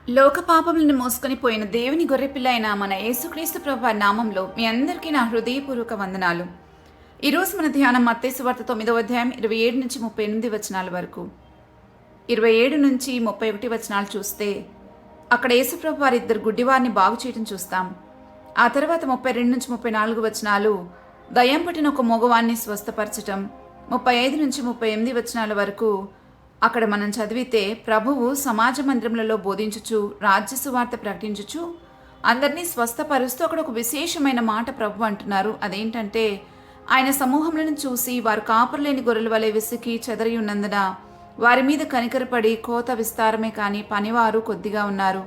లోక పాపములను మోసుకొని పోయిన దేవుని గొర్రెపిల్ల అయిన మన యేసుక్రీస్తు ప్రభువారి నామంలో మీ అందరికీ నా హృదయపూర్వక వందనాలు. ఈరోజు మన ధ్యానం మత్తయి సువార్త 9వ అధ్యాయం 27 నుంచి 38 వచనాల వరకు. 27 నుంచి 31 వచనాలు చూస్తే అక్కడ యేసుప్రభు వారి ఇద్దరు గుడ్డివారిని బాగు చేయడం చూస్తాం. ఆ తర్వాత 32 నుంచి 34 వచనాలు దయ్యం పట్టిన ఒక మగవాన్ని స్వస్థపరచటం. 35 నుంచి 38 వచనాల వరకు అక్కడ మనం చదివితే ప్రభువు సమాజ మందిరములలో బోధించుచు రాజ్య సువార్త ప్రకటించుచు అందరినీ స్వస్థపరుస్తూ అక్కడ ఒక విశేషమైన మాట ప్రభు అంటున్నారు. అదేంటంటే ఆయన సమూహములను చూసి వారు కాపరులేని గొర్రెల వలె విసికి చెదరి ఉన్నందున వారి మీద కనికరపడి కోత విస్తారమే కానీ పనివారు కొద్దిగా ఉన్నారు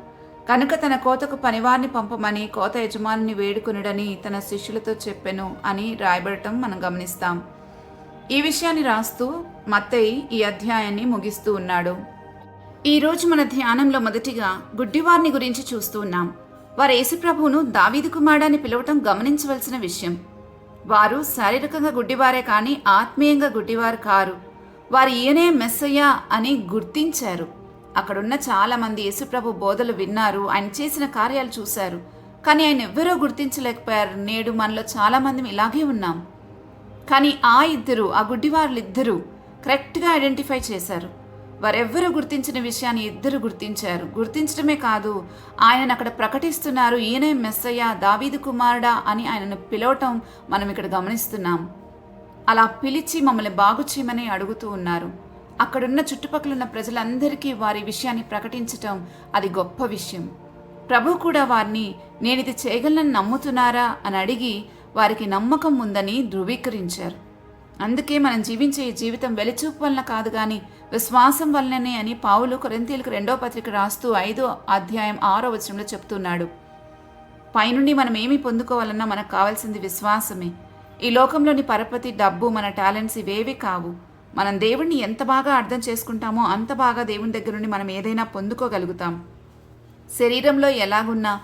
కనుక తన కోతకు పనివారిని పంపమని కోత యజమానిని వేడుకొనుడని తన శిష్యులతో చెప్పెను అని రాయబడటం మనం గమనిస్తాం. ఈ విషయాన్ని రాస్తూ మత్తయి ఈ అధ్యాయాన్ని ముగిస్తూ ఉన్నాడు. ఈరోజు మన ధ్యానంలో మొదటిగా గుడ్డివారిని గురించి చూస్తూ ఉన్నాం. వారు యేసుప్రభువును దావీదు కుమారుడని పిలవటం గమనించవలసిన విషయం. వారు శారీరకంగా గుడ్డివారే కానీ ఆత్మీయంగా గుడ్డివారు కారు. వారు ఈయనే మెస్సయ్య అని గుర్తించారు. అక్కడున్న చాలామంది యేసుప్రభు బోధలు విన్నారు, ఆయన చేసిన కార్యాలు చూశారు, కానీ ఆయన ఎవ్వరూ గుర్తించలేకపోయారు. నేడు మనలో చాలామంది ఇలాగే ఉన్నాం. కానీ ఆ గుడ్డివారులిద్దరూ కరెక్ట్గా ఐడెంటిఫై చేశారు. వారెవ్వరూ గుర్తించిన విషయాన్ని ఇద్దరు గుర్తించారు. గుర్తించడమే కాదు, ఆయనను అక్కడ ప్రకటిస్తున్నారు. ఈయనే మెస్సయ్య, దావీదు కుమారుడా అని ఆయనను పిలవటం మనం ఇక్కడ గమనిస్తున్నాం. అలా పిలిచి మమ్మల్ని బాగు చేయమని అడుగుతూ ఉన్నారు. అక్కడున్న చుట్టుపక్కల ఉన్న ప్రజలందరికీ వారి విషయాన్ని ప్రకటించటం అది గొప్ప విషయం. ప్రభు కూడా వారిని నేను ఇది చేయగలనని నమ్ముతున్నారా అని అడిగి వారికి నమ్మకం ఉందని ధృవీకరించారు. అందుకే మనం జీవించే ఈ జీవితం వెలిచూపు వలన కాదు కానీ విశ్వాసం వలననే అని పౌలు కొరింథీయులకు 2వ పత్రిక రాస్తూ 5వ అధ్యాయం 6వ వచనంలో చెప్తున్నాడు. పైనుండి మనం ఏమి పొందుకోవాలన్నా మనకు కావాల్సింది విశ్వాసమే. ఈ లోకంలోని పరపతి, డబ్బు, మన టాలెంట్స్ ఇవేవి కావు. మనం దేవుణ్ణి ఎంత బాగా అర్థం చేసుకుంటామో అంత బాగా దేవుని దగ్గర నుండి మనం ఏదైనా పొందుకోగలుగుతాం. శరీరంలో ఎలాగున్నా,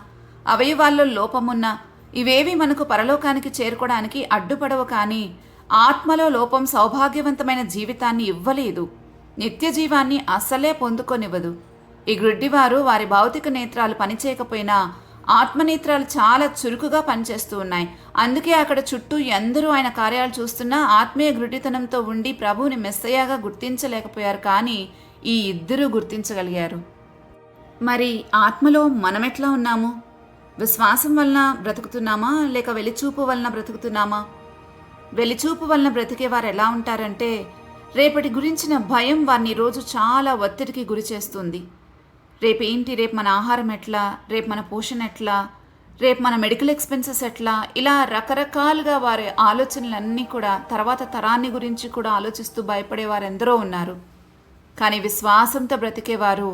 అవయవాల్లో లోపమున్నా ఇవేవి మనకు పరలోకానికి చేరుకోవడానికి అడ్డుపడవు, కానీ ఆత్మలో లోపం సౌభాగ్యవంతమైన జీవితాన్ని ఇవ్వలేదు, నిత్య జీవాన్ని అస్సలే పొందుకొనివ్వదు. ఈ గుడ్డివారు వారి భౌతిక నేత్రాలు పనిచేయకపోయినా ఆత్మనేత్రాలు చాలా చురుకుగా పనిచేస్తూ ఉన్నాయి. అందుకే అక్కడ చుట్టూ ఎందరూ ఆయన కార్యాలు చూస్తున్నా ఆత్మీయ గుడ్డితనంతో ఉండి ప్రభువుని మెస్సయ్యగా గుర్తించలేకపోయారు, కానీ ఈ ఇద్దరూ గుర్తించగలిగారు. మరి ఆత్మలో మనమెట్లా ఉన్నాము? విశ్వాసం వలన బ్రతుకుతున్నామా లేక వెలిచూపు వలన బ్రతుకుతున్నామా? వెలిచూపు వలన బ్రతికే వారు ఎలా ఉంటారంటే రేపటి గురించిన భయం వారిని రోజు చాలా ఒత్తిడికి గురి చేస్తుంది. రేపు మన ఆహారం ఎట్లా, రేపు మన పోషణ ఎట్లా, రేపు మన మెడికల్ ఎక్స్పెన్సెస్ ఎట్లా, ఇలా రకరకాలుగా వారి ఆలోచనలన్నీ కూడా తర్వాత తరాన్ని గురించి కూడా ఆలోచిస్తూ భయపడేవారు ఎందరో ఉన్నారు. కానీ విశ్వాసంతో బ్రతికేవారు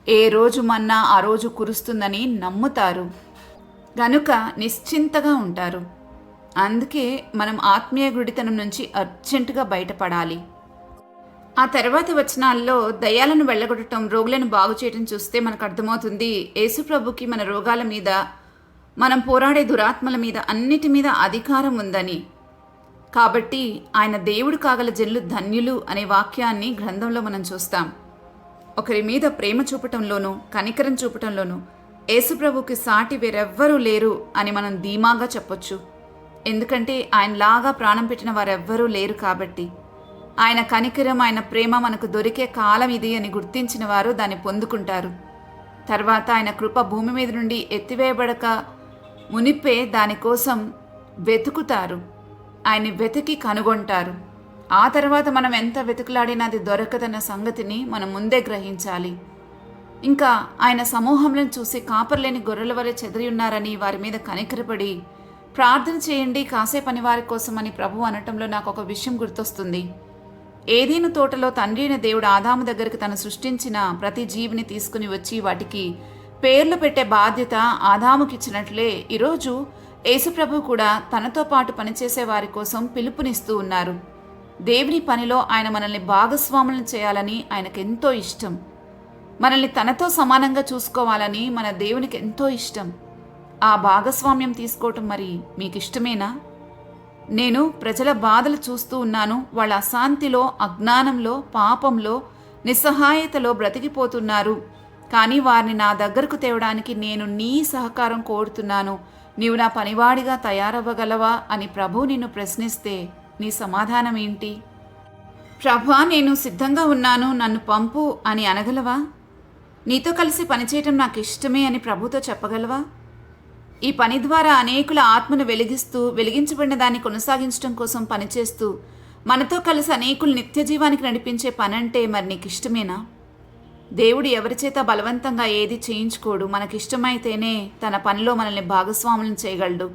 ఏ రోజు మన్నా ఆ రోజు కురుస్తుందని నమ్ముతారు గనుక నిశ్చింతగా ఉంటారు. అందుకే మనం ఆత్మీయ గుడితనం నుంచి అర్జెంటుగా బయటపడాలి. ఆ తర్వాత వచనాల్లో దయ్యాలను వెళ్ళగొట్టడం, రోగులను బాగు చేయడం చూస్తే మనకు అర్థమవుతుంది యేసుప్రభుకి మన రోగాల మీద, మనం పోరాడే దురాత్మల మీద, అన్నిటి మీద అధికారం ఉందని. కాబట్టి ఆయన దేవుడు కాగల జనులు ధన్యులు అనే వాక్యాన్ని గ్రంథంలో మనం చూస్తాం. ఒకరి మీద ప్రేమ చూపటంలోనూ కనికరం చూపటంలోనూ యేసుప్రభుకి సాటి వేరెవ్వరూ లేరు అని మనం ధీమాగా చెప్పొచ్చు. ఎందుకంటే ఆయనలాగా ప్రాణం పెట్టిన వారెవ్వరూ లేరు కాబట్టి. ఆయన కనికరం, ఆయన ప్రేమ మనకు దొరికే కాలం ఇది అని గుర్తించిన వారు దాన్ని పొందుకుంటారు. తర్వాత ఆయన కృప భూమి మీద నుండి ఎత్తివేయబడక మునిపే దానికోసం వెతుకుతారు. ఆయన్ని వెతికి కనుగొంటారు. ఆ తర్వాత మనం ఎంత వెతుకులాడినా అది దొరకదన్న సంగతిని మనం ముందే గ్రహించాలి. ఇంకా ఆయన సమూహంలను చూసి కాపర్లేని గొర్రెల వలె చెదిరి ఉన్నారని వారి మీద కనికరపడి ప్రార్థన చేయండి కాసేపని వారి కోసం అని ప్రభువు అనటంలో నాకు ఒక విషయం గుర్తొస్తుంది. ఏదీను తోటలో తండ్రి అయిన దేవుడు ఆదాము దగ్గరికి తను సృష్టించిన ప్రతి జీవిని తీసుకుని వచ్చి వాటికి పేర్లు పెట్టే బాధ్యత ఆదాముకిచ్చినట్లే ఈరోజు యేసుప్రభు కూడా తనతో పాటు పనిచేసే వారి కోసం పిలుపునిస్తూ ఉన్నారు. దేవుని పనిలో ఆయన మనల్ని భాగస్వాములను చేయాలని ఆయనకెంతో ఇష్టం. మనల్ని తనతో సమానంగా చూసుకోవాలని మన దేవునికి ఎంతో ఇష్టం. ఆ భాగస్వామ్యం తీసుకోవటం మరి మీకు ఇష్టమేనా? నేను ప్రజల బాధలు చూస్తూ ఉన్నాను. వాళ్ళ అశాంతిలో, అజ్ఞానంలో, పాపంలో, నిస్సహాయతలో బ్రతికిపోతున్నారు. కానీ వారిని నా దగ్గరకు తేవడానికి నేను నీ సహకారం కోరుతున్నాను. నీవు నా పనివాడిగా తయారవ్వగలవా అని ప్రభువు నిన్ను ప్రశ్నిస్తే నీ సమాధానం ఏంటి? ప్రభా, నేను సిద్ధంగా ఉన్నాను, నన్ను పంపు అని అనగలవా? నీతో కలిసి పనిచేయటం నాకు ఇష్టమే అని ప్రభుతో చెప్పగలవా? ఈ పని ద్వారా అనేకుల ఆత్మను వెలిగించబడిన దాన్ని కొనసాగించడం కోసం పనిచేస్తూ మనతో కలిసి అనేకులు నిత్య జీవానికి నడిపించే పనంటే మరి నీకు ఇష్టమేనా? దేవుడు ఎవరి చేత బలవంతంగా ఏది చేయించుకోడు. మనకిష్టమైతేనే తన పనిలో మనల్ని భాగస్వాములను చేయగలడు.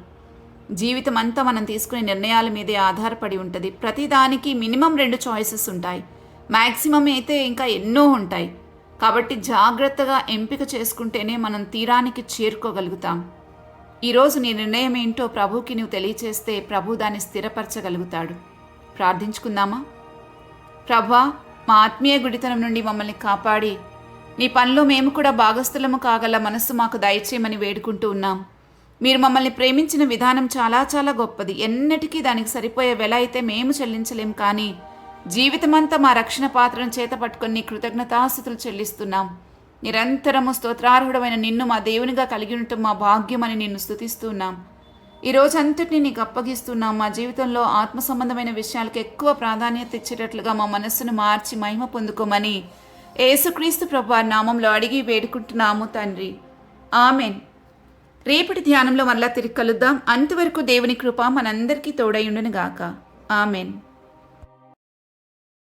జీవితం అంతా మనం తీసుకునే నిర్ణయాల మీదే ఆధారపడి ఉంటుంది. ప్రతిదానికి మినిమం 2 చాయిసెస్ ఉంటాయి, మ్యాక్సిమం అయితే ఇంకా ఎన్నో ఉంటాయి. కాబట్టి జాగ్రత్తగా ఎంపిక చేసుకుంటేనే మనం తీరానికి చేరుకోగలుగుతాం. ఈరోజు నీ నిర్ణయం ఏంటో ప్రభువుకి నువ్వు తెలియచేస్తే ప్రభు దాన్ని స్థిరపరచగలుగుతాడు. ప్రార్థించుకుందామా? ప్రభా, మా ఆత్మీయ గుడితనం నుండి మమ్మల్ని కాపాడి నీ పనిలో మేము కూడా భాగస్థులము కాగల మనస్సు మాకు దయచేయమని వేడుకుంటూ ఉన్నాం. మీరు మమ్మల్ని ప్రేమించిన విధానం చాలా చాలా గొప్పది. ఎన్నటికీ దానికి సరిపోయే వెల అయితే మేము చెల్లించలేం. కానీ జీవితమంతా మా రక్షణ పాత్రను చేత పట్టుకొని నీ కృతజ్ఞతాస్తుతులు చెల్లిస్తున్నాం. నిరంతరము స్తోత్రార్హుడమైన నిన్ను మా దేవునిగా కలిగి ఉండటం మా భాగ్యమని నిన్ను స్తుతిస్తున్నాం. ఈ రోజంతటిని నీకు అప్పగిస్తున్నాం. మా జీవితంలో ఆత్మ సంబంధమైన విషయాలకు ఎక్కువ ప్రాధాన్యత ఇచ్చేటట్లుగా మా మనస్సును మార్చి మహిమ పొందుకోమని యేసుక్రీస్తు ప్రభువారి నామంలో అడిగి వేడుకుంటున్నాము తండ్రి. ఆమెన్. రేపటి ధ్యానంలో మరలా తిరిగి కలుద్దాం. అంతవరకు దేవుని కృప మనందరికీ తోడై ఉండును గాక. ఆమెన్.